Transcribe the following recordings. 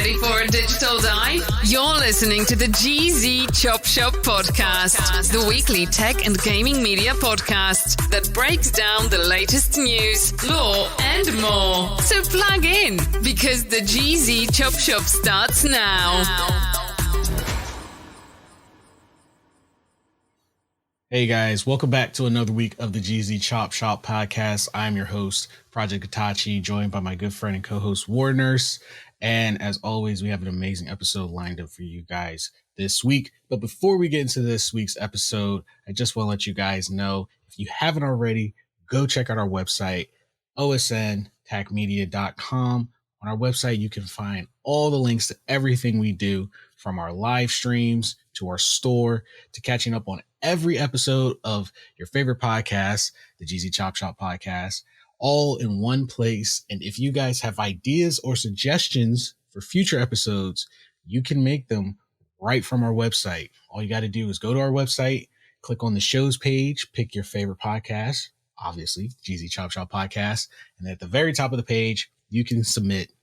Ready for a digital dive? You're listening to the GZ Chop Shop Podcast, the weekly tech and gaming media podcast that breaks down the latest news, law, and more. So plug in, because the GZ Chop Shop starts now. Hey guys, welcome back to another week of the GZ Chop Shop Podcast. I'm your host, Project Itachi, joined by my good friend and co-host, War Nurse. And as always, we have an amazing episode lined up for you guys this week. But before we get into this week's episode, I just want to let you guys know, if you haven't already, go check out our website, osntachmedia.com. On our website, you can find all the links to everything we do, from our live streams to our store to catching up on every episode of your favorite podcast, the GZ Chop Shop Podcast, all in one place. And if you guys have ideas or suggestions for future episodes, you can make them right from our website. All you got to do is go to our website, click on the shows page, pick your favorite podcast, obviously GZ Chop Shop Podcast. And at the very top of the page, you can submit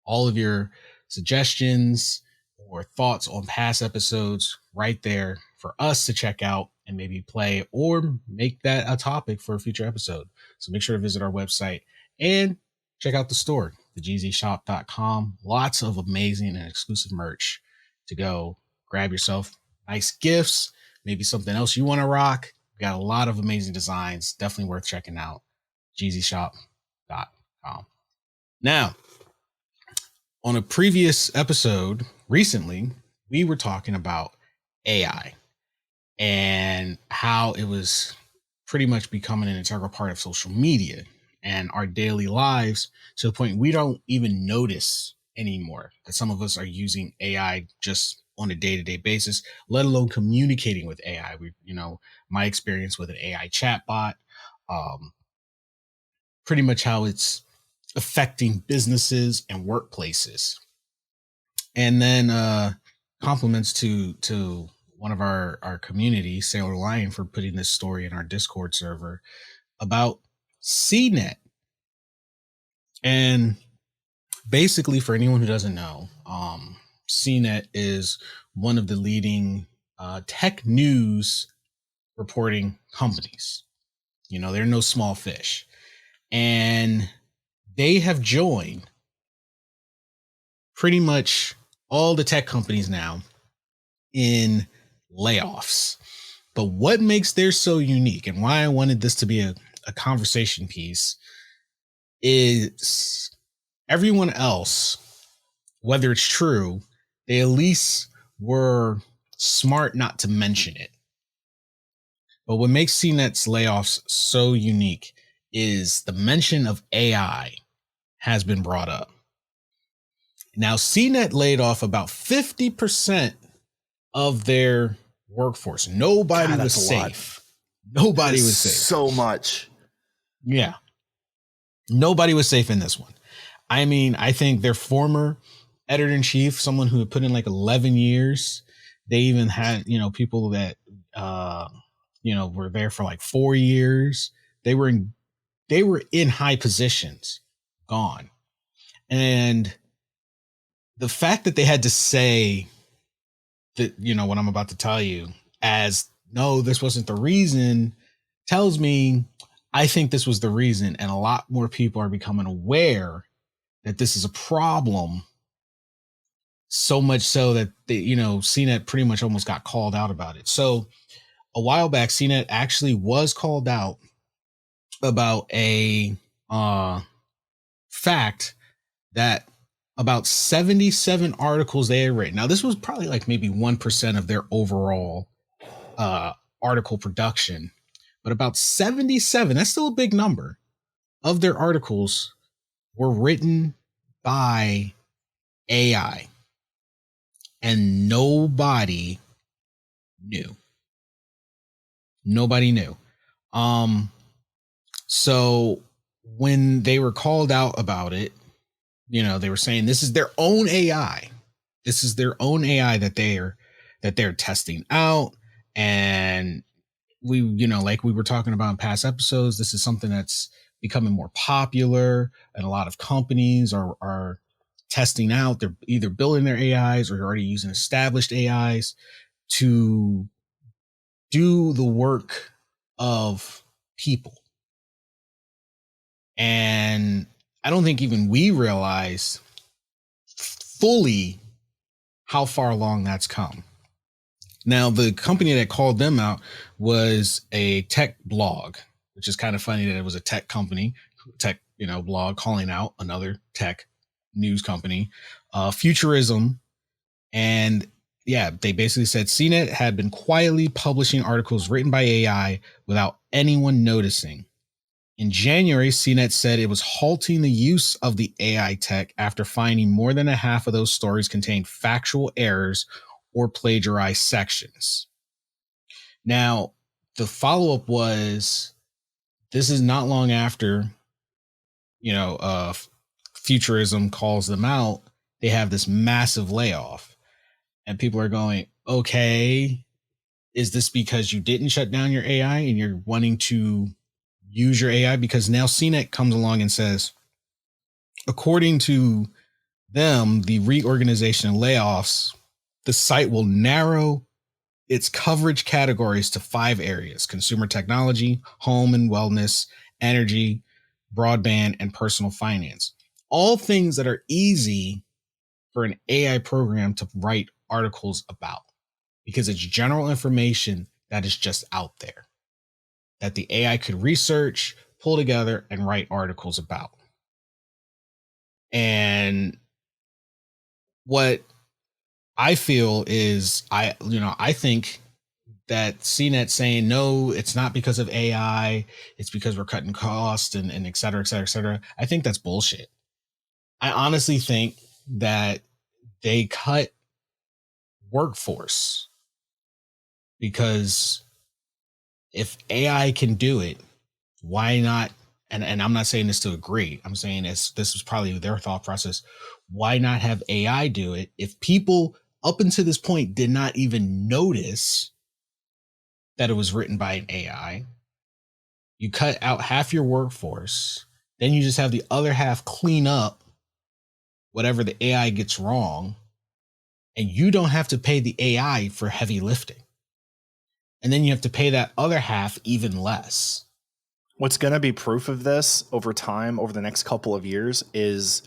all of your suggestions or thoughts on past episodes right there for us to check out and maybe play or make that a topic for a future episode. So make sure to visit our website and check out the store, thegzshop.com. Lots of amazing and exclusive merch to go grab yourself. Nice gifts, maybe something else you want to rock. We got a lot of amazing designs. Definitely worth checking out. gzshop.com. Now, on a previous episode recently, we were talking about AI and how it was pretty much becoming an integral part of social media and our daily lives, to the point we don't even notice anymore that some of us are using AI just on a day-to-day basis, let alone communicating with AI. My experience with an AI chatbot, pretty much how it's affecting businesses and workplaces. And then compliments to one of our community, Sailor Lion, for putting this story in our Discord server about CNET. And basically, for anyone who doesn't know, CNET is one of the leading tech news reporting companies. They're no small fish. And they have joined pretty much all the tech companies now in layoffs. But what makes theirs so unique, and why I wanted this to be a conversation piece, is everyone else, whether it's true, they at least were smart not to mention it. But what makes CNET's layoffs so unique is the mention of AI has been brought up. Now, CNET laid off about 50% of their workforce. Nobody was safe. Nobody was safe. So much. Yeah. Nobody was safe in this one. I mean, I think their former editor-in-chief, someone who had put in like 11 years, they even had, people that, were there for like 4 years. They were in high positions, gone. And the fact that they had to say that, what I'm about to tell you, as no, this wasn't the reason, tells me I think this was the reason. And a lot more people are becoming aware that this is a problem. So much so that CNET pretty much almost got called out about it. So a while back, CNET actually was called out about a fact that about 77 articles they had written. Now, this was probably like maybe 1% of their overall article production, but about 77, that's still a big number, of their articles were written by AI. And nobody knew. Nobody knew. So when they were called out about it, they were saying this is their own AI. This is their own AI that they're testing out. And we, like we were talking about in past episodes, this is something that's becoming more popular, and a lot of companies are testing out. They're either building their AIs or already using established AIs to do the work of people. And I don't think even we realize fully how far along that's come. Now, the company that called them out was a tech blog, which is kind of funny that it was a tech company, tech, blog calling out another tech news company, Futurism. And yeah, they basically said CNET had been quietly publishing articles written by AI without anyone noticing. In January, CNET said it was halting the use of the AI tech after finding more than a half of those stories contained factual errors or plagiarized sections. Now, the follow-up was, this is not long after, Futurism calls them out. They have this massive layoff. And people are going, okay, is this because you didn't shut down your AI and you're wanting to use your AI? Because now CNET comes along and says, according to them, the reorganization and layoffs, the site will narrow its coverage categories to 5 areas: consumer technology, home and wellness, energy, broadband, and personal finance. All things that are easy for an AI program to write articles about, because it's general information that is just out there that the AI could research, pull together, and write articles about. And what I feel is, I think that CNET saying, no, it's not because of AI, it's because we're cutting costs and et cetera, et cetera, et cetera. I think that's bullshit. I honestly think that they cut workforce because if AI can do it, why not? And I'm not saying this to agree. I'm saying this was probably their thought process. Why not have AI do it? If people up until this point did not even notice that it was written by an AI, you cut out half your workforce, then you just have the other half clean up whatever the AI gets wrong, and you don't have to pay the AI for heavy lifting. And then you have to pay that other half even less. What's going to be proof of this over time, over the next couple of years, is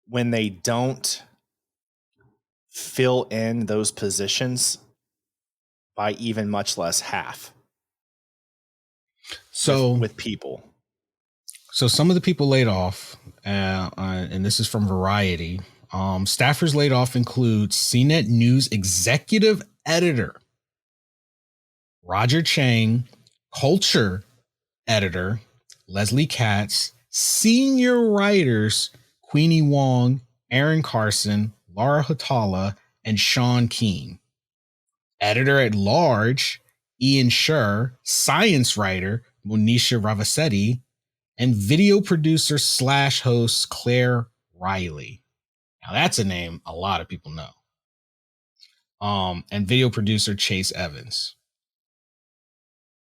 when they don't fill in those positions by even much less half. So with people. So some of the people laid off, and this is from Variety. Staffers laid off include CNET News executive editor Roger Chang, culture editor Leslie Katz, senior writers Queenie Wong, Aaron Carson, Laura Hotala, and Sean Keane. Editor at large Ian Scher, science writer Monisha Ravasetti, and video producer / host Claire Riley. Now that's a name a lot of people know. And video producer Chase Evans.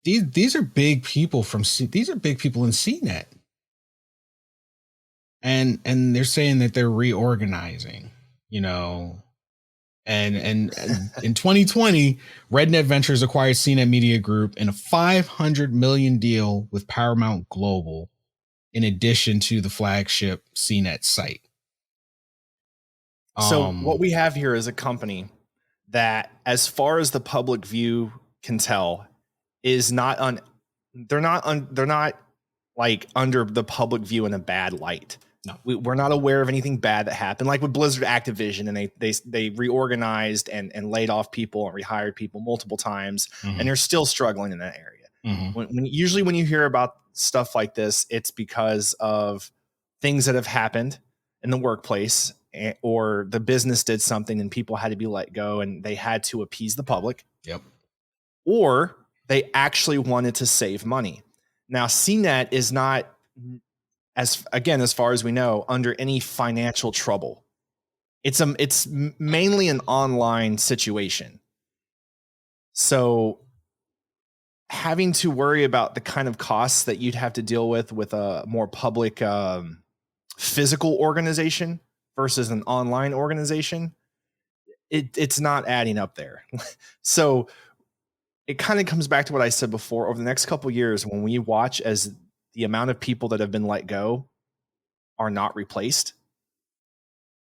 These are big people these are big people in CNET. And they're saying that they're reorganizing, and in 2020, RedNet Ventures acquired CNET Media Group in a $500 million deal with Paramount Global, in addition to the flagship CNET site. So what we have here is a company that, as far as the public view can tell, is they're not like under the public view in a bad light. No, we're not aware of anything bad that happened, like with Blizzard Activision, and they reorganized and laid off people and rehired people multiple times, and they're still struggling in that area. Usually when you hear about stuff like this, it's because of things that have happened in the workplace, or the business did something and people had to be let go and they had to appease the public. Yep. Or they actually wanted to save money. Now, CNET is not, as far as we know, under any financial trouble. It's mainly an online situation. So having to worry about the kind of costs that you'd have to deal with a more public physical organization versus an online organization, it's not adding up there. So it kind of comes back to what I said before. Over the next couple of years, when we watch as the amount of people that have been let go are not replaced,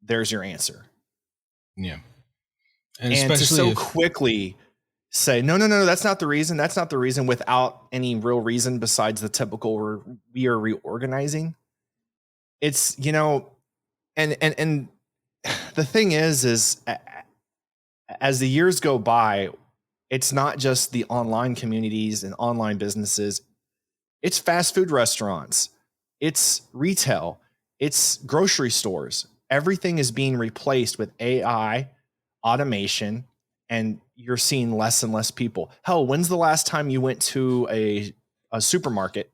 there's your answer. Yeah. And to so quickly say, no, that's not the reason. That's not the reason, without any real reason besides the typical we are reorganizing. It's, and the thing is as the years go by, it's not just the online communities and online businesses. It's fast food restaurants. It's retail. It's grocery stores. Everything is being replaced with AI, automation, and you're seeing less and less people. Hell, when's the last time you went to a supermarket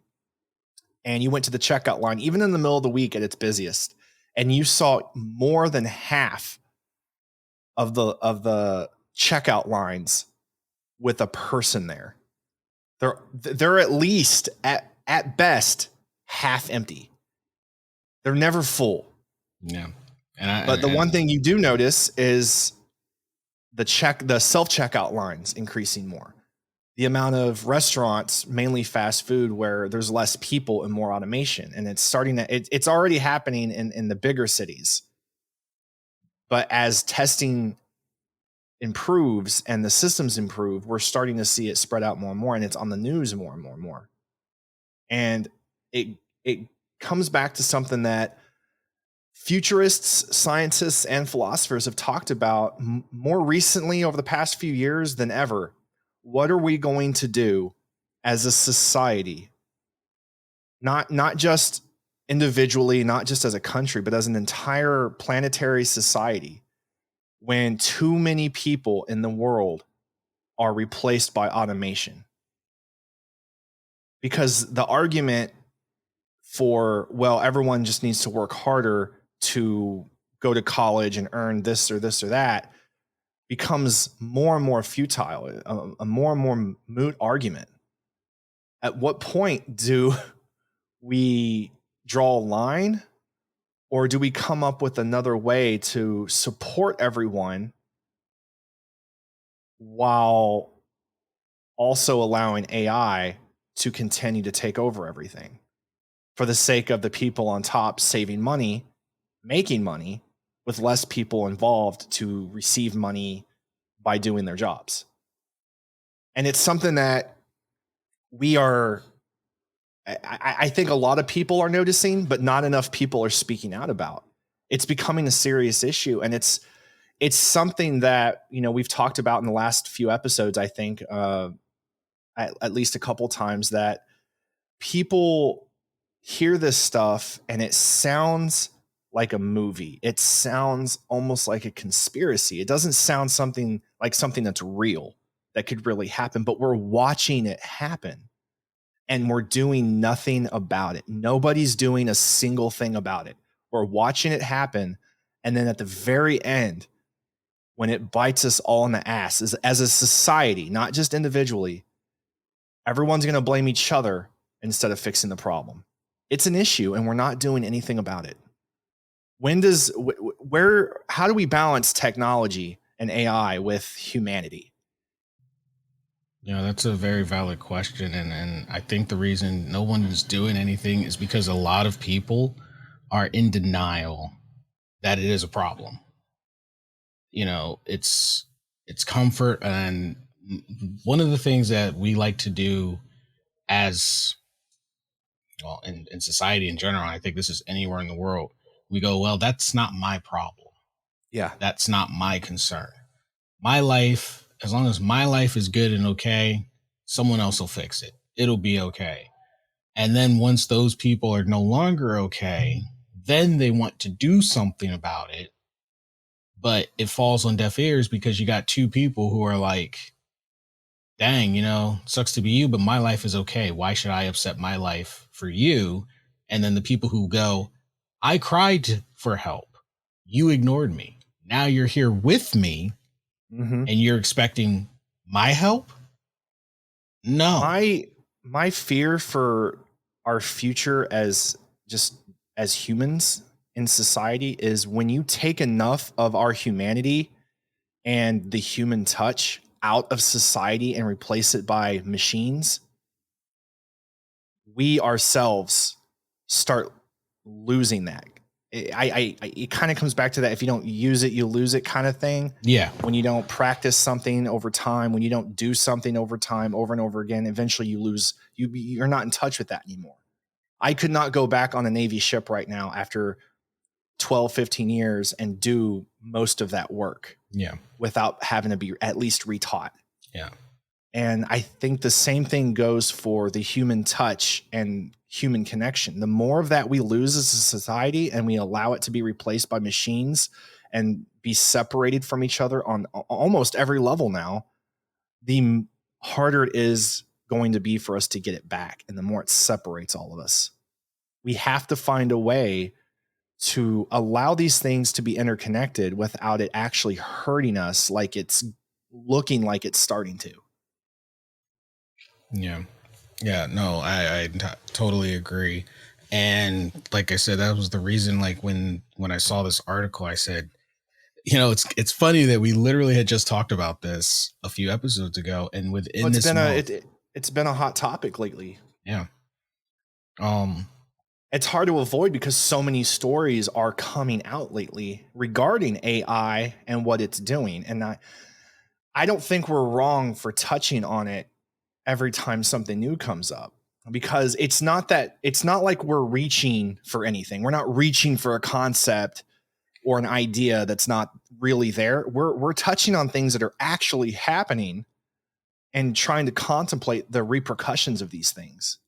and you went to the checkout line, even in the middle of the week at its busiest, and you saw more than half of the checkout lines with a person there? They're at least at best half empty. They're never full. Yeah. But the one thing you do notice is the self-checkout lines increasing more. The amount of restaurants, mainly fast food, where there's less people and more automation. And it's it's already happening in the bigger cities. But as testing improves and the systems improve, we're starting to see it spread out more and more, and it's on the news more and more and more. And it comes back to something that futurists, scientists, and philosophers have talked about more recently over the past few years than ever. What are we going to do as a society? Not just individually, not just as a country, but as an entire planetary society, when too many people in the world are replaced by automation. Because the argument for, well, everyone just needs to work harder to go to college and earn this or that becomes more and more futile, a more and more moot argument. At what point do we draw a line, or do we come up with another way to support everyone while also allowing AI to continue to take over everything for the sake of the people on top saving money, making money, with less people involved to receive money by doing their jobs? And it's something that I think a lot of people are noticing, but not enough people are speaking out about. It's becoming a serious issue, and it's something that, we've talked about in the last few episodes, I think, at least a couple times, that people hear this stuff and it sounds like a movie. It sounds almost like a conspiracy. It doesn't sound something that's real, that could really happen, but we're watching it happen and we're doing nothing about it. Nobody's doing a single thing about it. We're watching it happen. And then at the very end, when it bites us all in the ass, as a society, not just individually, everyone's going to blame each other instead of fixing the problem. It's an issue and we're not doing anything about it. How do we balance technology and AI with humanity? That's a very valid question. And I think the reason no one is doing anything is because a lot of people are in denial that it is a problem. It's comfort. And one of the things that we like to do as well in society in general, I think this is anywhere in the world, we go, well, that's not my problem. Yeah. That's not my concern. My life, as long as my life is good and okay, someone else will fix it. It'll be okay. And then once those people are no longer okay, then they want to do something about it. But it falls on deaf ears because you got two people who are like, dang, sucks to be you, but my life is okay. Why should I upset my life for you? And then the people who go, I cried for help. You ignored me. Now you're here with me. Mm-hmm. And you're expecting my help? No. My fear for our future as humans in society is when you take enough of our humanity and the human touch out of society and replace it by machines, we ourselves start losing that. It kind of comes back to that. If you don't use it, you lose it kind of thing. Yeah. When you don't practice something over time, when you don't do something over time, over and over again, eventually you lose, you're not in touch with that anymore. I could not go back on a Navy ship right now after 12, 15 years and do most of that work. Yeah. Without having to be at least retaught. Yeah. And I think the same thing goes for the human touch and human connection. The more of that we lose as a society and we allow it to be replaced by machines and be separated from each other on almost every level now, the harder it is going to be for us to get it back. And the more it separates all of us. We have to find a way to allow these things to be interconnected without it actually hurting us like it's looking like it's starting to. Yeah. Yeah, no, I totally agree. And like I said, that was the reason, like when I saw this article, I said, you know, it's funny that we literally had just talked about this a few episodes ago, and within this month, it's been a hot topic lately. Yeah. It's hard to avoid because so many stories are coming out lately regarding AI and what it's doing. And I don't think we're wrong for touching on it every time something new comes up, because it's not like we're reaching for anything. We're not reaching for a concept or an idea that's not really there. We're touching on things that are actually happening and trying to contemplate the repercussions of these things.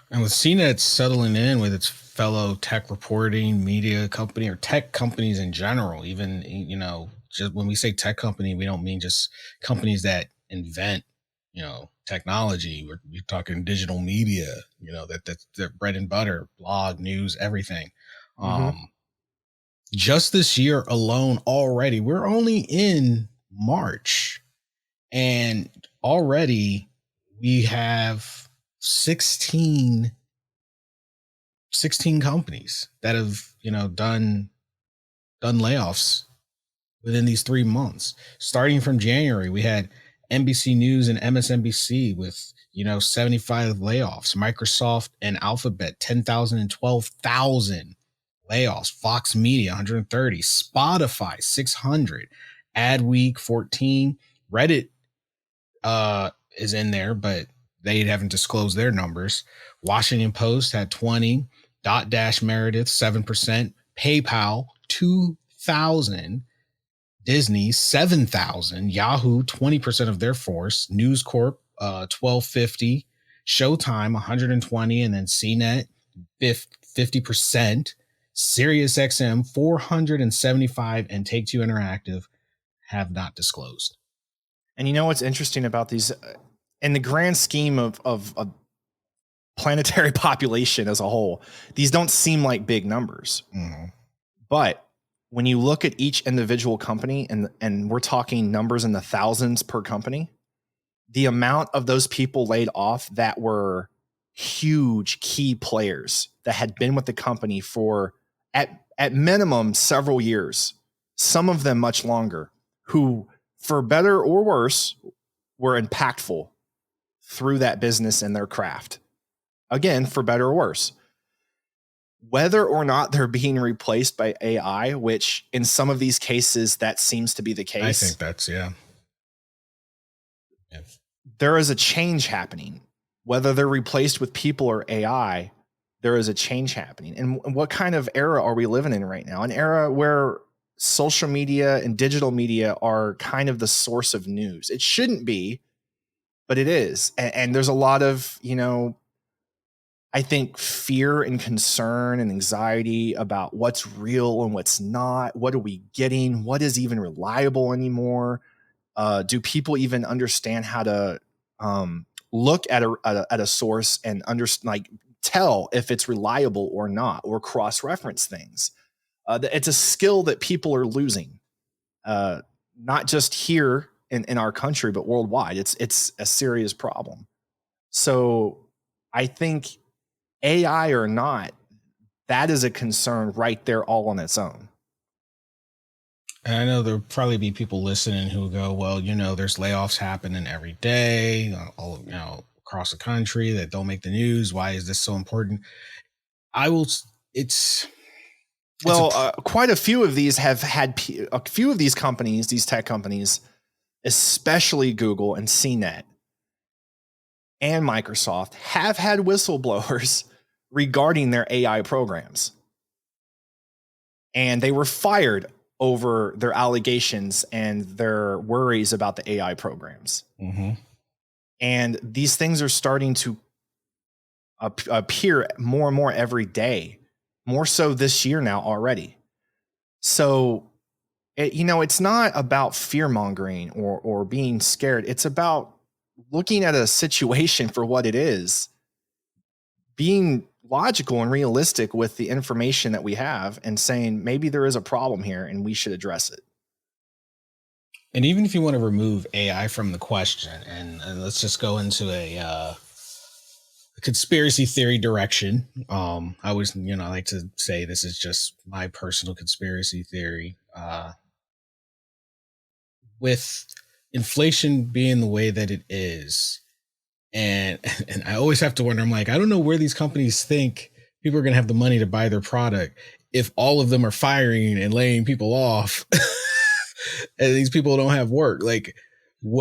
And with CNET settling in with its fellow tech reporting media company, or tech companies in general, even, you know, just when we say tech company, we don't mean just companies that invent, you know, technology. We're talking digital media, you know, that's their bread and butter, blog, news, everything. Just this year alone already, we're only in March, and already we have 16 companies that have, you know, done layoffs within these 3 months. Starting from January, we had NBC News and MSNBC with, you know, 75 layoffs. Microsoft and Alphabet, 10,000 and 12,000 layoffs. Fox Media, 130. Spotify, 600. Adweek, 14. Reddit is in there, but they haven't disclosed their numbers. Washington Post had 20. Dotdash Meredith, 7%. PayPal, 2,000. Disney, 7,000. Yahoo, 20% of their force. News Corp, 1,250. Showtime, 120. And then CNET, 50%. SiriusXM, 475. And Take-Two Interactive have not disclosed. And you know what's interesting about these, in the grand scheme of planetary population as a whole, these don't seem like big numbers. Mm-hmm. But when you look at each individual company, and we're talking numbers in the thousands per company, the amount of those people laid off that were huge key players that had been with the company for at minimum several years, some of them much longer, who, for better or worse, were impactful through that business and their craft. Again, for better or worse. Whether or not they're being replaced by AI, which in some of these cases, that seems to be the case. I think that's, yeah. There is a change happening. Whether they're replaced with people or AI, there is a change happening. And what kind of era are we living in right now? An era where social media and digital media are kind of the source of news. It shouldn't be, but it is. And there's a lot of, you know, I think fear and concern and anxiety about what's real and what's not. What are we getting? What is even reliable anymore? Do people even understand how to look at a source and tell if it's reliable or not, or cross-reference things? It's a skill that people are losing, not just here in our country, but worldwide. It's a serious problem. So I think, AI or not, that is a concern right there all on its own. And I know there'll probably be people listening who go, well, there's layoffs happening every day, all across the country that don't make the news. Why is this so important? Quite a few of these have had a few of these companies, these tech companies, especially Google and CNET and Microsoft, have had whistleblowers regarding their AI programs. And they were fired over their allegations and their worries about the AI programs. Mm-hmm. And these things are starting to appear more and more every day, more so this year now already. So, it's not about fear mongering or being scared. It's about looking at a situation for what it is, being logical and realistic with the information that we have, and saying maybe there is a problem here and we should address it. And even if you want to remove AI from the question, and let's just go into a conspiracy theory direction. I always, I like to say this is just my personal conspiracy theory. With inflation being the way that it is, and I always have to wonder, I'm like, I don't know where these companies think people are going to have the money to buy their product if all of them are firing and laying people off and these people don't have work. Like,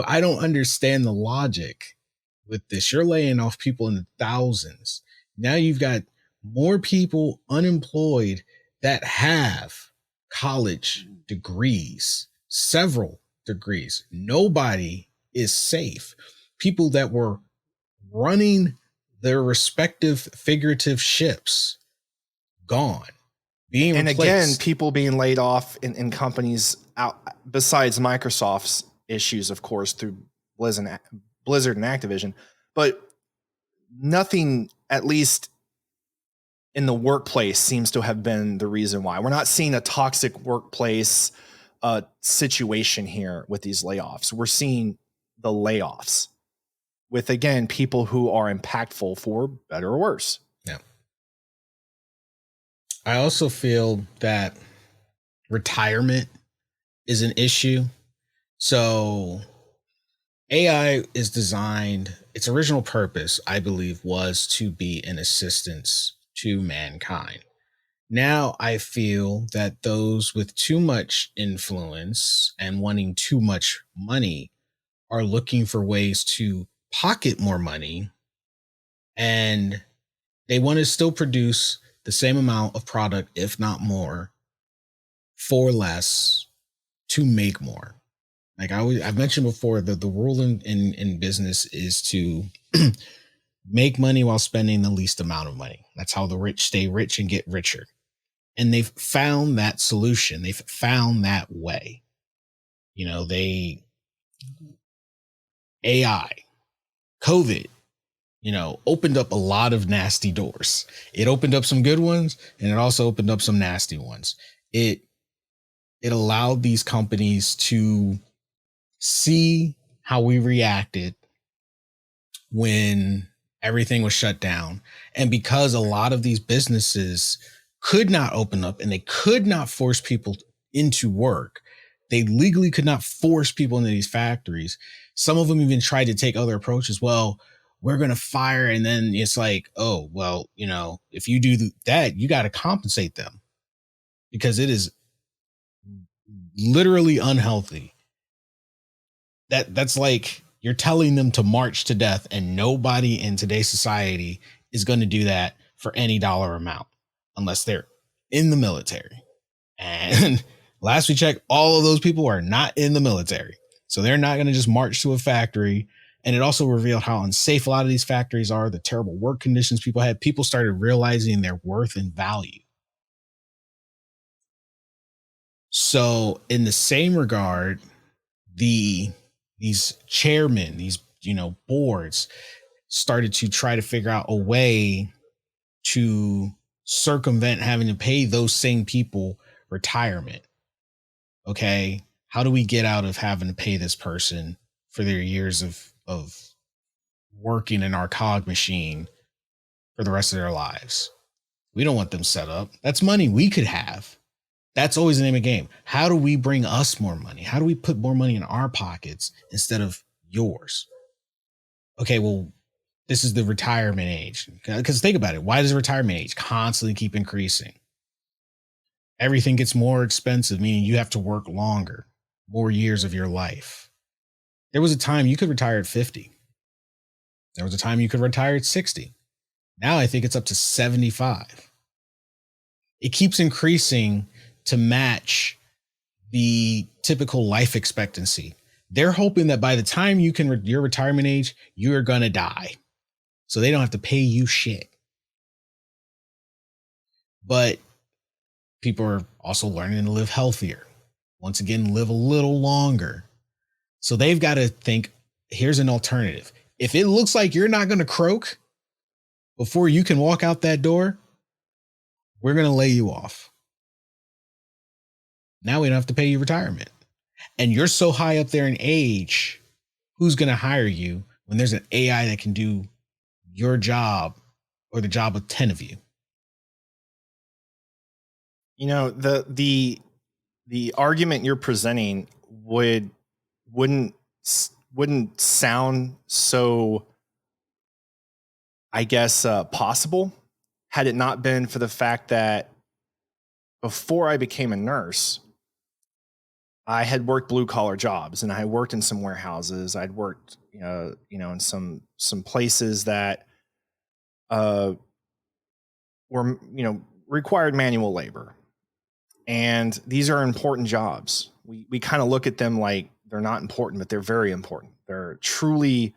I don't understand the logic with this. You're laying off people in the thousands. Now you've got more people unemployed that have college degrees, several degrees. Nobody is safe. People that were running their respective figurative ships gone, being and replaced. Again, people being laid off in companies out besides Microsoft's issues, of course, through Blizzard and Activision, but nothing, at least in the workplace, seems to have been the reason why. We're not seeing a toxic workplace situation here with these layoffs. We're seeing the layoffs with, again, people who are impactful for better or worse. Yeah. I also feel that retirement is an issue. So AI is designed, its original purpose, I believe, was to be an assistance to mankind. Now I feel that those with too much influence and wanting too much money are looking for ways to pocket more money, and they want to still produce the same amount of product, if not more, for less to make more. Like I've mentioned before, the rule in business is to make money while spending the least amount of money. That's how the rich stay rich and get richer. And they've found that solution. They've found that way. AI, COVID, opened up a lot of nasty doors. It opened up some good ones, and it also opened up some nasty ones. It allowed these companies to see how we reacted when everything was shut down. And because a lot of these businesses could not open up and they could not force people into work, they legally could not force people into these factories. Some of them even tried to take other approaches. Well, we're going to fire. And then it's like, oh, well, if you do that, you got to compensate them, because it is literally unhealthy. That's like you're telling them to march to death, and nobody in today's society is going to do that for any dollar amount unless they're in the military. And last we checked, all of those people are not in the military. So they're not going to just march to a factory. And it also revealed how unsafe a lot of these factories are, the terrible work conditions people had. People started realizing their worth and value. So in the same regard, these chairmen, these, boards started to try to figure out a way to circumvent having to pay those same people retirement. Okay. How do we get out of having to pay this person for their years of working in our cog machine for the rest of their lives? We don't want them set up. That's money we could have. That's always the name of the game. How do we bring us more money? How do we put more money in our pockets instead of yours? Okay, well, this is the retirement age. Because think about it. Why does retirement age constantly keep increasing? Everything gets more expensive, meaning you have to work longer, more years of your life. There was a time you could retire at 50. There was a time you could retire at 60. Now I think it's up to 75. It keeps increasing to match the typical life expectancy. They're hoping that by the time you can your retirement age, you're going to die. So they don't have to pay you shit. But people are also learning to live healthier. Once again, live a little longer. So they've got to think, here's an alternative. If it looks like you're not going to croak before you can walk out that door, we're going to lay you off. Now we don't have to pay you retirement. And you're so high up there in age, who's going to hire you when there's an AI that can do your job or the job of 10 of you? You know, the argument you're presenting wouldn't sound so, I guess, possible had it not been for the fact that before I became a nurse, I had worked blue collar jobs, and I worked in some warehouses. I'd worked, in some places that were, required manual labor. And these are important jobs. We kind of look at them like they're not important, but they're very important. They're truly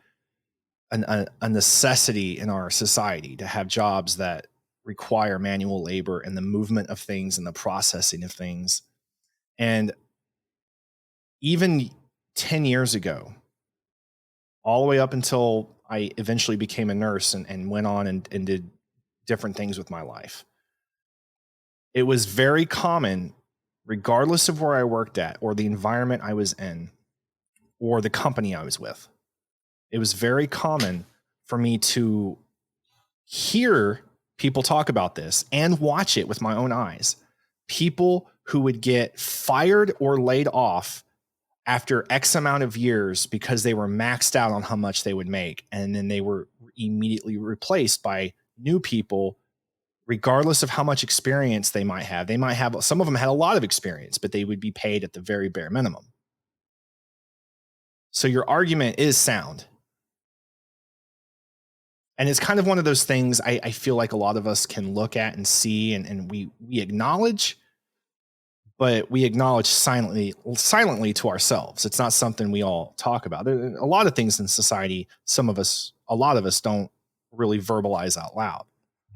a necessity in our society to have jobs that require manual labor and the movement of things and the processing of things. And even 10 years ago, all the way up until I eventually became a nurse and went on and did different things with my life, it was very common, regardless of where I worked at or the environment I was in or the company I was with, it was very common for me to hear people talk about this and watch it with my own eyes. People who would get fired or laid off after X amount of years because they were maxed out on how much they would make. And then they were immediately replaced by new people, regardless of how much experience they might have. Some of them had a lot of experience, but they would be paid at the very bare minimum. So your argument is sound. And it's kind of one of those things I feel like a lot of us can look at and see, and we acknowledge, but we acknowledge silently to ourselves. It's not something we all talk about. There are a lot of things in society, a lot of us don't really verbalize out loud.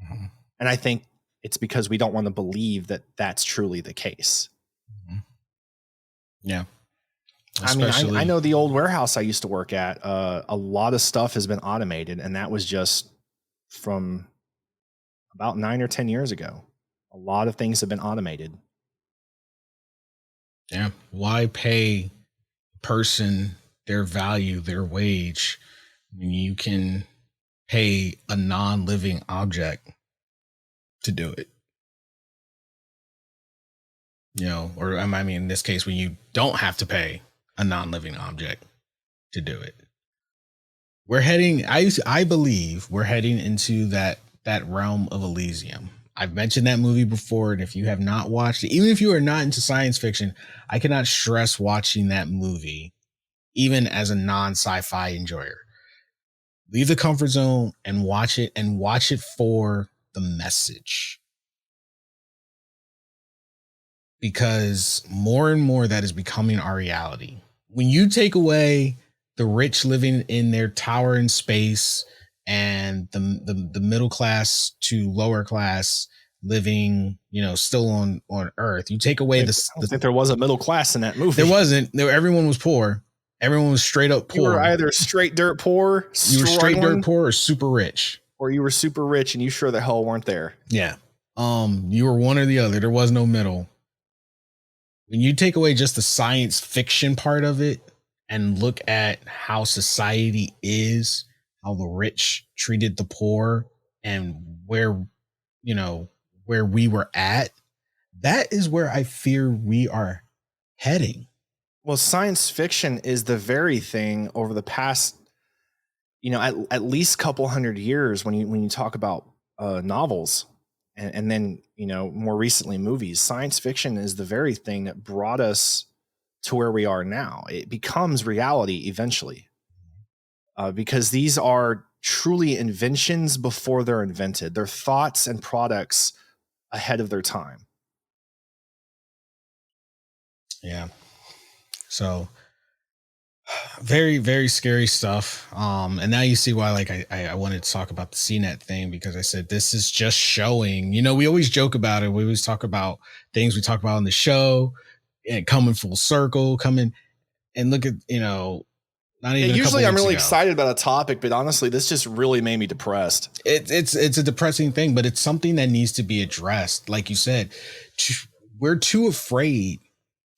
Mm-hmm. And I think it's because we don't want to believe that that's truly the case. Mm-hmm. Yeah. I know the old warehouse I used to work at, a lot of stuff has been automated, and that was just from about 9 or 10 years ago. A lot of things have been automated. Yeah. Why pay a person their value, their wage, when you can pay a non-living object to do it? Or I mean, in this case, when you don't have to pay a non-living object to do it. I believe we're heading into that realm of Elysium. I've mentioned that movie before, and if you have not watched it, even if you are not into science fiction, I cannot stress watching that movie, even as a non-sci-fi enjoyer. Leave the comfort zone and watch it for the message. Because more and more that is becoming our reality. When you take away the rich living in their tower in space and the middle class to lower class living, still on Earth, you take away I don't think there was a middle class in that movie. There wasn't. Everyone was poor. Everyone was straight up poor. You were either straight dirt poor, you were straight dirt poor, or super rich, or you were super rich and you sure the hell weren't there. Yeah. You were one or the other. There was no middle. When you take away just the science fiction part of it and look at how society is, how the rich treated the poor, and where where we were at, that is where I fear we are heading. Well, science fiction is the very thing over the past, at least couple hundred years when you talk about novels and then, more recently movies, science fiction is the very thing that brought us to where we are now. It becomes reality eventually, because these are truly inventions before they're invented. They're thoughts and products ahead of their time. Yeah. So very, very scary stuff. And now you see why, like, I wanted to talk about the CNET thing, because I said, this is just showing, we always joke about it. We always talk about things we talk about on the show and coming full circle, and look at, not even usually I'm really excited about a topic, but honestly, this just really made me depressed. It's a depressing thing, but it's something that needs to be addressed. Like you said, we're too afraid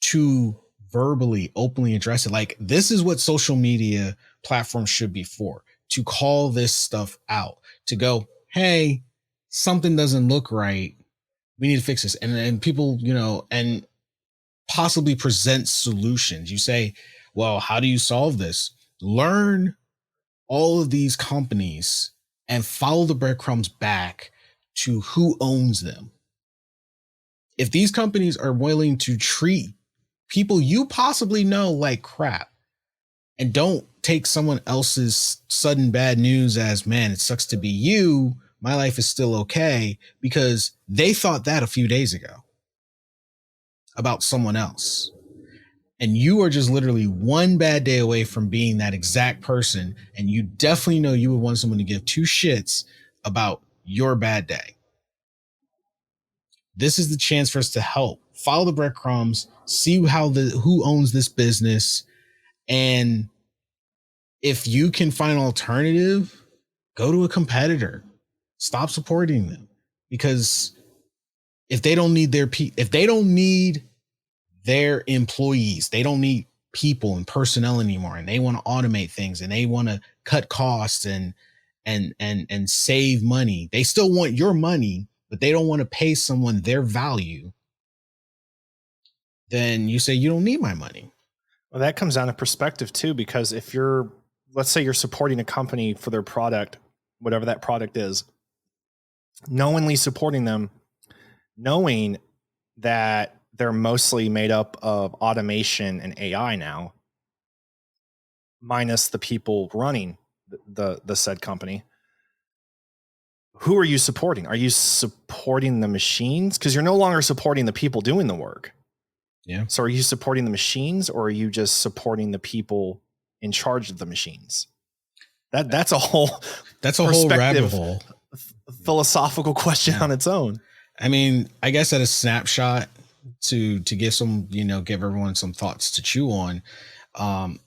to verbally, openly address it. Like, this is what social media platforms should be for, to call this stuff out, to go, hey, something doesn't look right. We need to fix this. And people, and possibly present solutions. You say, well, how do you solve this? Learn all of these companies and follow the breadcrumbs back to who owns them. If these companies are willing to treat people you possibly know like crap, and don't take someone else's sudden bad news as, man, it sucks to be you, my life is still okay, because they thought that a few days ago about someone else. And you are just literally one bad day away from being that exact person. And you definitely know you would want someone to give two shits about your bad day. This is the chance for us to help. Follow the breadcrumbs, see who owns this business. And if you can find an alternative, go to a competitor. Stop supporting them. Because if they don't need their employees, they don't need people and personnel anymore, and they want to automate things, and they want to cut costs and save money. They still want your money, but they don't want to pay someone their value. Then you say, you don't need my money. Well, that comes down to perspective too, because if let's say you're supporting a company for their product, whatever that product is, knowingly supporting them, knowing that they're mostly made up of automation and AI now, minus the people running the said company. Who are you supporting? Are you supporting the machines? Because you're no longer supporting the people doing the work. Yeah. So are you supporting the machines, or are you just supporting the people in charge of the machines? That's a whole rabbit hole, philosophical question on its own. I mean, I guess at a snapshot, to give give everyone some thoughts to chew on,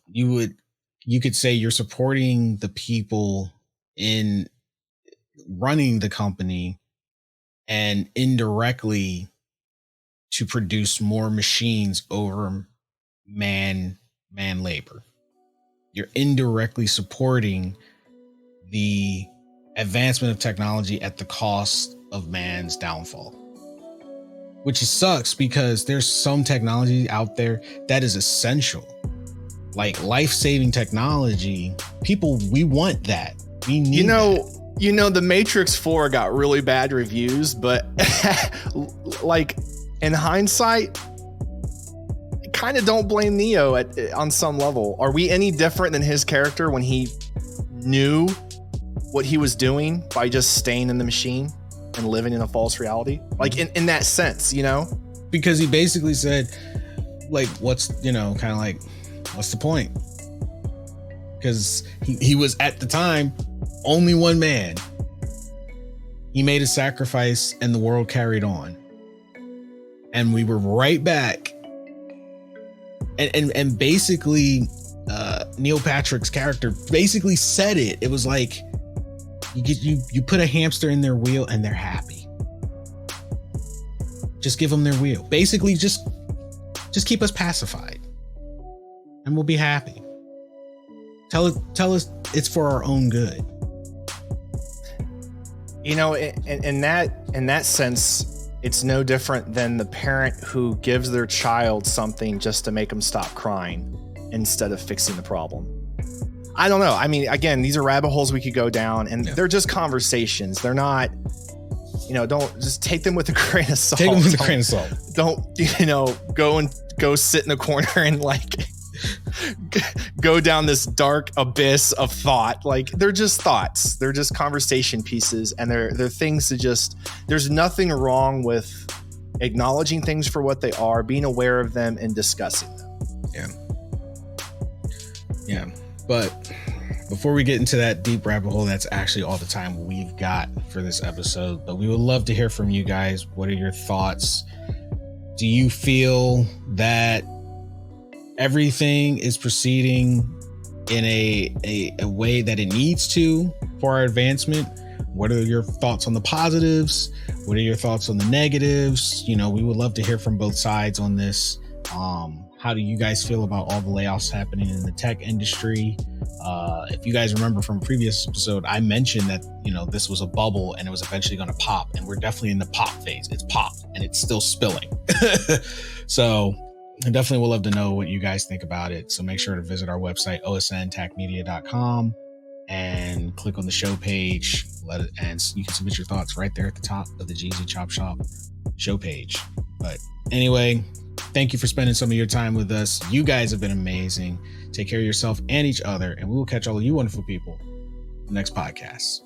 you could say you're supporting the people in running the company, and indirectly to produce more machines over man labor. You're indirectly supporting the advancement of technology at the cost of man's downfall. Which sucks, because there's some technology out there that is essential, like life-saving technology. People, we want that. We need that. The Matrix 4 got really bad reviews, but like in hindsight, kind of don't blame Neo on some level. Are we any different than his character when he knew what he was doing by just staying in the machine and living in a false reality? Like in that sense, because he basically said, like, what's the point? Because he was at the time only one man. He made a sacrifice and the world carried on. And we were right back. And basically, Neil Patrick's character basically said it. It was like, you put a hamster in their wheel and they're happy. Just give them their wheel. Basically, just keep us pacified and we'll be happy. Tell us it's for our own good. In that sense, it's no different than the parent who gives their child something just to make them stop crying instead of fixing the problem. I don't know. I mean, again, these are rabbit holes we could go down, and they're just conversations. They're not, don't just take them with a grain of salt. Take them with a grain of salt. Don't, go sit in a corner and like go down this dark abyss of thought. Like, they're just thoughts. They're just conversation pieces, and they're things to just, there's nothing wrong with acknowledging things for what they are, being aware of them, and discussing them. Yeah. But before we get into that deep rabbit hole, that's actually all the time we've got for this episode. But we would love to hear from you guys. What are your thoughts? Do you feel that everything is proceeding in a way that it needs to for our advancement? What are your thoughts on the positives? What are your thoughts on the negatives? We would love to hear from both sides on this. How do you guys feel about all the layoffs happening in the tech industry? If you guys remember from a previous episode, I mentioned that, this was a bubble and it was eventually going to pop, and we're definitely in the pop phase. It's popped and it's still spilling. So I definitely would love to know what you guys think about it. So make sure to visit our website, osntachmedia.com, and click on the show page. And you can submit your thoughts right there at the top of the GZ Chop Shop show page. But anyway, thank you for spending some of your time with us. You guys have been amazing. Take care of yourself and each other, and we will catch all of you wonderful people in the next podcast.